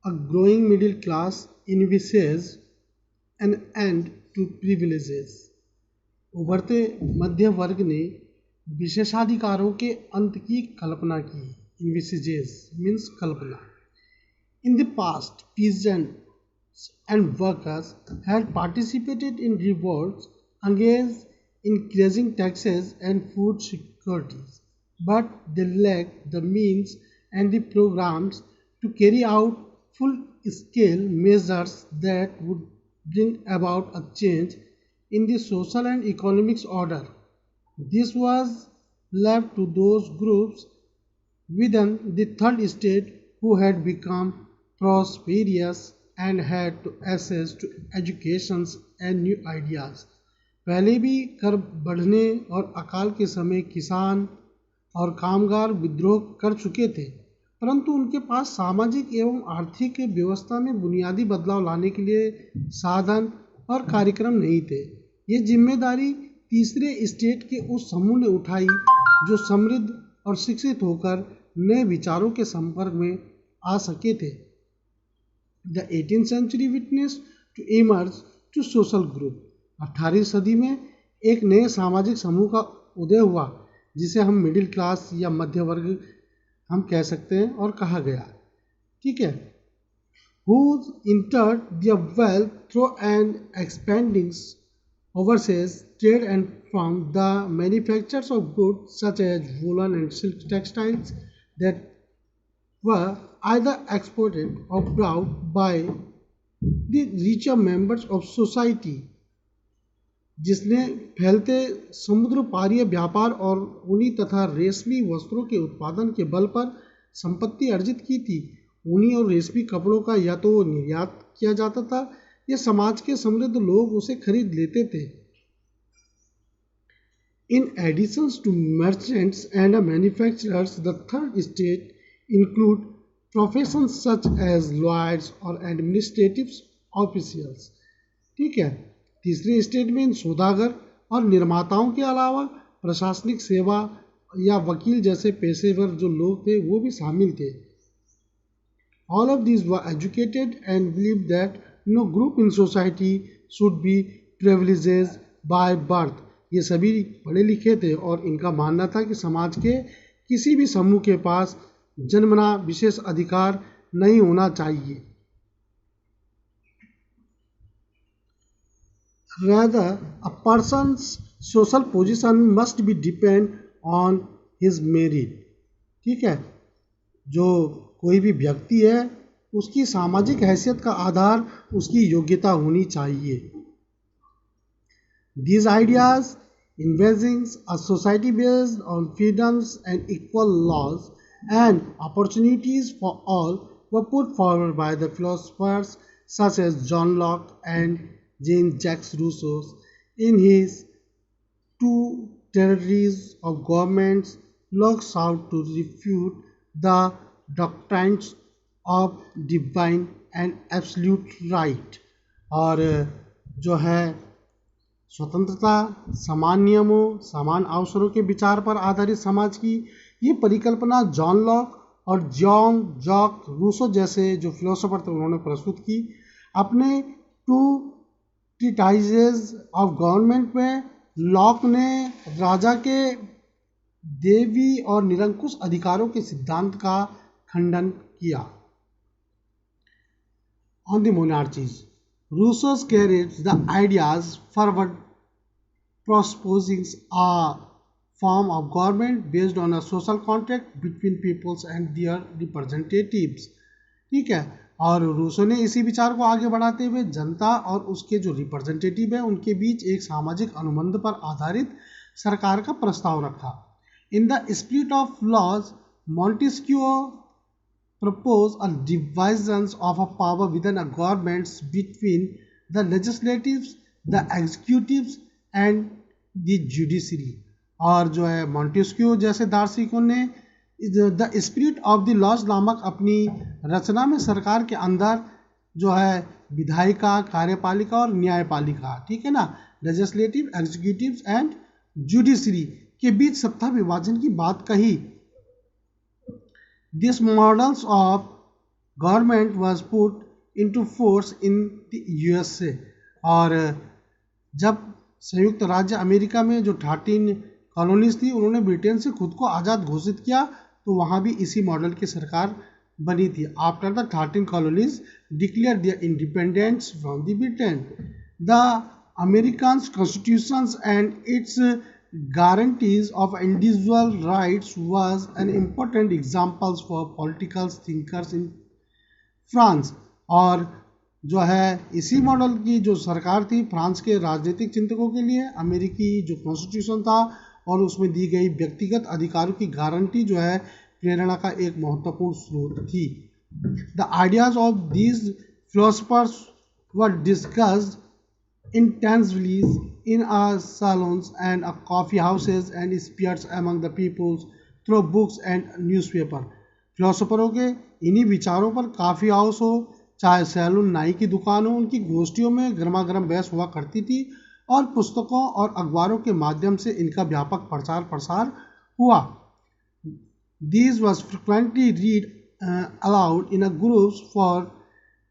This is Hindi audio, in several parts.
A growing middle class envisages an end to privileges. उभरते मध्य वर्ग ने विशेषाधिकारों के अंत की कल्पना की. Envisages means Kalpana. In the past, peasants and workers had participated in revolts against increasing taxes and food securities, but they lacked the means and the programs to carry out full-scale measures that would bring about a change in the social and economic order. This was left to those groups within the third estate who had become prosperous and had to access to educations and new ideas. पहले भी कर बढ़ने और अकाल के समय किसान और कामगार विद्रोह कर चुके थे, परंतु उनके पास सामाजिक एवं आर्थिक व्यवस्था में बुनियादी बदलाव लाने के लिए साधन और कार्यक्रम नहीं थे. ये जिम्मेदारी तीसरे स्टेट के उस समूह ने उठाई जो समृद्ध और शिक्षित होकर नए विचारों के संपर्क में आ सके थे. The 18th century witnessed to emerge to social group. 18वीं सदी में एक नए सामाजिक समूह का उदय हुआ जिसे हम मिडिल क्लास या मध्य वर्ग हम कह सकते हैं और कहा गया. ठीक है. Who entered their wealth through an expanding overseas trade and from the manufactures of goods such as woolen and silk textiles that were either exported or brought by the richer members of society. जिसने फैलते समुद्र पारीय व्यापार और ऊनी तथा रेशमी वस्त्रों के उत्पादन के बल पर संपत्ति अर्जित की थी. ऊनी और रेशमी कपड़ों का या तो निर्यात किया जाता था या समाज के समृद्ध लोग उसे खरीद लेते थे. In addition to merchants and manufacturers, the third state include professions such as lawyers or administrative officials. ठीक है. तीसरे स्टेट में इन सौदागर और निर्माताओं के अलावा प्रशासनिक सेवा या वकील जैसे पेशेवर जो लोग थे वो भी शामिल थे. All of these were educated and believed that no group in society should be privileged by birth. ये सभी पढ़े लिखे थे और इनका मानना था कि समाज के किसी भी समूह के पास जन्मना विशेष अधिकार नहीं होना चाहिए. Rather, a person's social position must be depend on his merit. ठीक है. जो कोई भी व्यक्ति है उसकी सामाजिक हैसियत का आधार उसकी योग्यता होनी चाहिए. These ideas, envisaging a society based on freedoms and equal laws and opportunities for all, were put forward by the philosophers such as John Locke and Jean-Jacques Rousseau in his Two Theories of Governments. Locke sought to refute the doctrines of divine and absolute right. और जो है स्वतंत्रता, समान नियमों, समान अवसरों के विचार पर आधारित समाज की ये परिकल्पना जॉन लॉक और जॉन जॉक रूसो जैसे जो फिलोसोफर थे उन्होंने प्रस्तुत की. अपने टू ट्रीटाइजेज ऑफ गवर्नमेंट में लॉक ने राजा के देवी और निरंकुश अधिकारों के सिद्धांत का खंडन किया. On the monarchies, Rousseau carried the ideas forward, proposing a form of government based on a social contract between peoples and their representatives. ठीक है. और रूसो ने इसी विचार को आगे बढ़ाते हुए जनता और उसके जो रिप्रेजेंटेटिव है उनके बीच एक सामाजिक अनुबंध पर आधारित सरकार का प्रस्ताव रखा. In the spirit of laws, Montesquieu propose a division of a power within a governments between the legislatives, the executives and the judiciary. और जो है मॉन्टेस्क्यू जैसे दार्शनिकों ने the spirit of the laws नामक अपनी रचना में सरकार के अंदर जो है विधायिका, कार्यपालिका और न्यायपालिका, ठीक है ना, लेजिस्लेटिव, एग्जीक्यूटिव एंड जुडिशरी के बीच सत्ता विभाजन की बात कही. These models of government was put into force in the USA. और जब संयुक्त राज्य अमेरिका में जो 13 कॉलोनीज थी उन्होंने ब्रिटेन से खुद को आज़ाद घोषित किया, तो वहाँ भी इसी मॉडल की सरकार बनी थी। After the 13 colonies declare their independence from the Britain, the American constitutions and it's guarantees of individual rights was an important examples for political thinkers in France. और जो है इसी मॉडल की जो सरकार थी फ्रांस के राजनीतिक चिंतकों के लिए अमेरिकी जो कॉन्स्टिट्यूशन था और उसमें दी गई व्यक्तिगत अधिकारों की गारंटी जो है प्रेरणा का एक महत्वपूर्ण स्रोत थी। The ideas of these philosophers were discussed intensely in our salons and coffee houses and spreads among the peoples through books and newspaper। फिलोसोफरों के इन्हीं विचारों पर काफ़ी हाउस हो चाहे सैलून नाई की दुकान हो, उनकी गोष्ठियों में गर्मा गर्म बहस हुआ करती थी और पुस्तकों और अखबारों के माध्यम से इनका व्यापक प्रचार प्रसार हुआ। These was frequently read aloud in a groups for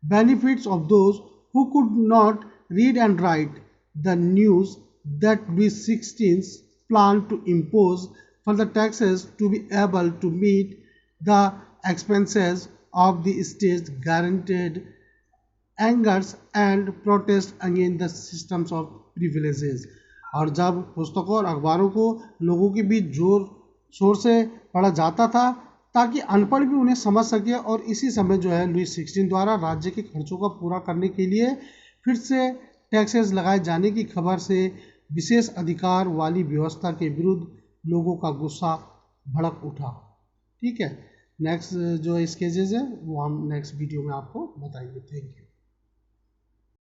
benefits of those who could not read and write। The news that Louis XVI planned to impose further taxes to be able to meet the expenses of the state guaranteed angers and protest against the systems of privileges। और जब पुस्तकों और अखबारों को लोगों के बीच जोर शोर से पढ़ा जाता था ताकि अनपढ़ भी उन्हें समझ सके, और इसी समय जो है लुईस 16 द्वारा राज्य के खर्चों का पूरा करने के लिए फिर से टैक्सेस लगाए जाने की खबर से विशेष अधिकार वाली व्यवस्था के विरुद्ध लोगों का गुस्सा भड़क उठा। ठीक है, नेक्स्ट जो स्केजेस है वो हम नेक्स्ट वीडियो में आपको बताएंगे। Thank you.